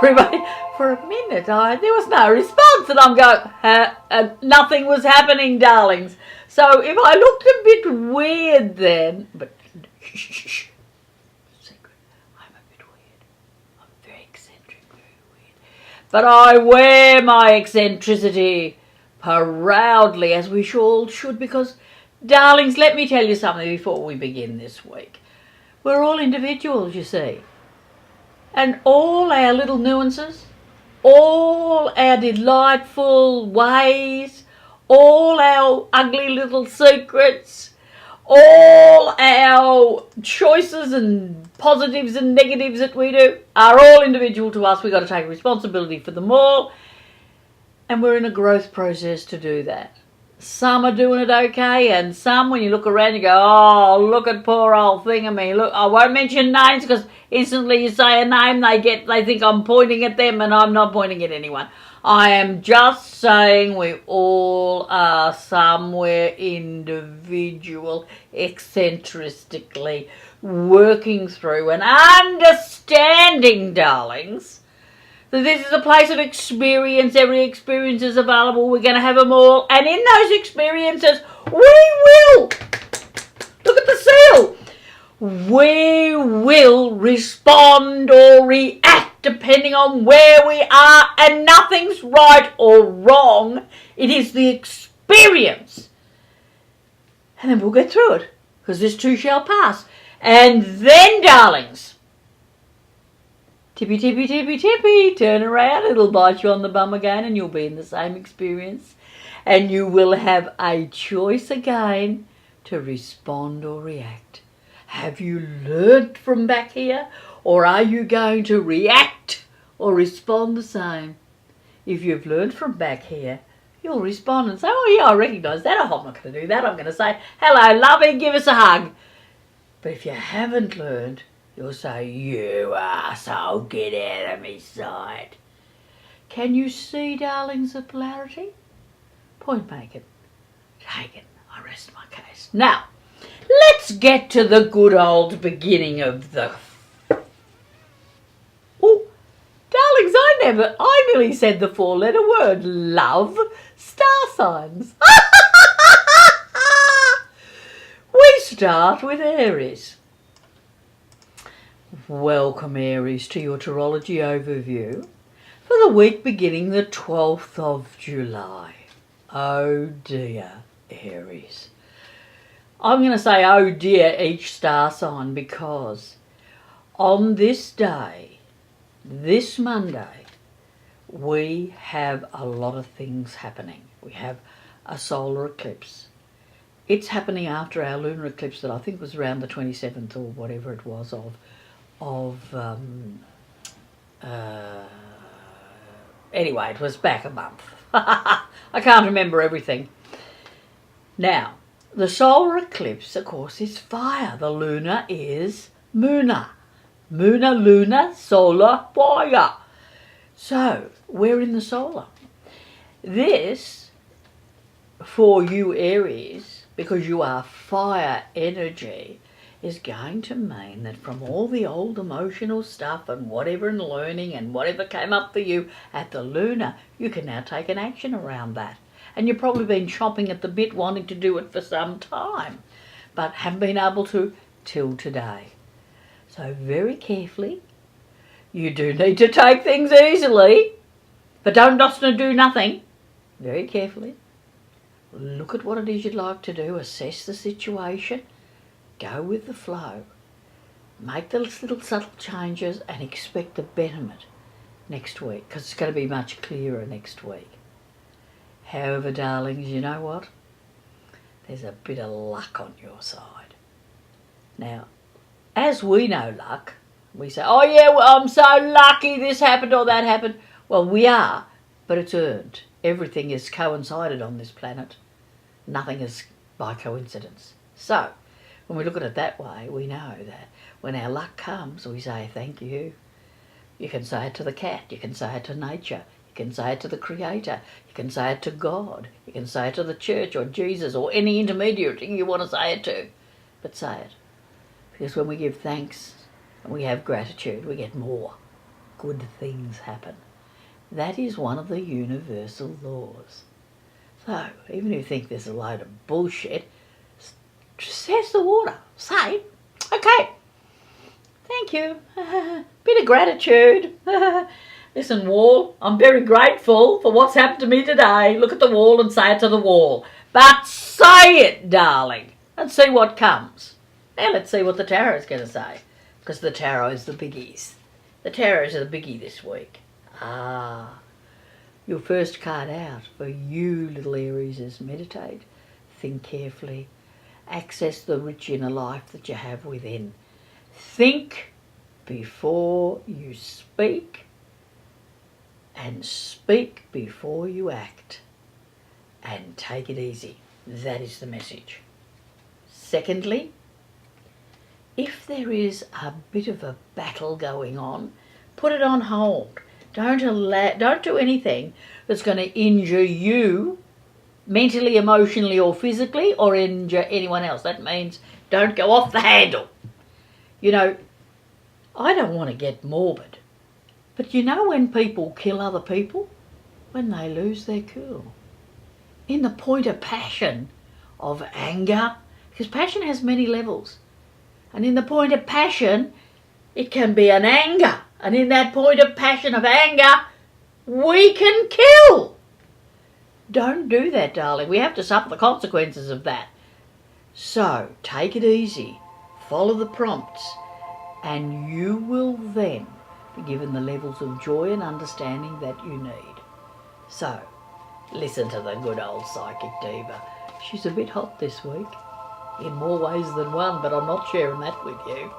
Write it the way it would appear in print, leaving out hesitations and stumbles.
everybody. For a minute, there was no response, and I'm going, nothing was happening, darlings. So if I looked a bit weird then, but shh, secret, I'm a bit weird. I'm very eccentric, very weird. But I wear my eccentricity proudly, as we all should, because, darlings, let me tell you something before we begin this week. We're all individuals, you see. And all our little nuances, all our delightful ways, all our ugly little secrets, all our choices and positives and negatives that we do are all individual to us. We've got to take responsibility for them all. And we're in a growth process to do that. Some are doing it okay, and some, when you look around, you go, oh, look at poor old thingamy. Look, I won't mention names because instantly you say a name, they think I'm pointing at them, and I'm not pointing at anyone. I am just saying we all are somewhere individual, eccentrically working through and understanding, darlings, that this is a place of experience. Every experience is available. We're going to have them all. And in those experiences, we will, look at the seal, we will respond or react depending on where we are. And nothing's right or wrong. It is the experience. And then we'll get through it, because this too shall pass. And then, darlings, tippy, tippy, tippy, tippy, turn around, it'll bite you on the bum again, and you'll be in the same experience. And you will have a choice again to respond or react. Have you learnt from back here, or are you going to react or respond the same? If you've learnt from back here, you'll respond and say, oh yeah, I recognise that, I'm not going to do that, I'm going to say, hello lovey, give us a hug. But if you haven't learned, you'll say, you arsehole, get out of me sight. Can you see, darlings, the polarity? Point making. Taken. I rest my case. Now, let's get to the good old beginning of the... Oh, darlings, I nearly said the four-letter word, love, star signs. We start with Aries. Welcome, Aries, to your Tarology overview for the week beginning the 12th of July. Oh dear, Aries. I'm going to say oh dear each star sign, because on this day, this Monday, we have a lot of things happening. We have a solar eclipse. It's happening after our lunar eclipse that I think was around the 27th or whatever it was anyway, it was back a month. I can't remember everything. Now, the solar eclipse, of course, is fire. The lunar is Moona. Moona, lunar, solar, fire. So, we're in the solar. This, for you Aries, because you are fire energy, is going to mean that from all the old emotional stuff and whatever and learning and whatever came up for you at the lunar, you can now take an action around that. And you've probably been chomping at the bit wanting to do it for some time, but haven't been able to till today. So very carefully, you do need to take things easily, but don't just do nothing. Very carefully, look at what it is you'd like to do, assess the situation, go with the flow, make those little subtle changes and expect the betterment next week, because it's going to be much clearer next week. However, darlings, you know what? There's a bit of luck on your side. Now, as we know luck, we say, oh yeah, well, I'm so lucky this happened or that happened. Well, we are, but it's earned. Everything is coincided on this planet. Nothing is by coincidence. So, when we look at it that way, we know that when our luck comes, we say thank you. You can say it to the cat, you can say it to nature, you can say it to the Creator, you can say it to God, you can say it to the church or Jesus or any intermediary thing you want to say it to. But say it. Because when we give thanks and we have gratitude, we get more. good things happen. That is one of the universal laws. So, even if you think there's a load of bullshit, just test the water. Say, okay, thank you. Bit of gratitude. Listen, wall, I'm very grateful for what's happened to me today. Look at the wall and say it to the wall. But say it, darling, and see what comes. Now let's see what the tarot is going to say, because the tarot is the biggies. The tarot is the biggie this week. Your first card out for you, little Aries, is meditate, think carefully, access the rich inner life that you have within. Think before you speak, and speak before you act, and take it easy. That is the message. Secondly, if there is a bit of a battle going on, put it on hold. Don't do anything that's going to injure you mentally, emotionally or physically, or injure anyone else. That means don't go off the handle. You know, I don't want to get morbid, but you know when people kill other people? When they lose their cool. In the point of passion, of anger, because passion has many levels. And in the point of passion, it can be an anger. And in that point of passion of anger, we can kill. Don't do that, darling. We have to suffer the consequences of that. So, take it easy. Follow the prompts. And you will then be given the levels of joy and understanding that you need. So, listen to the good old Psychic Diva. She's a bit hot this week. In more ways than one, but I'm not sharing that with you.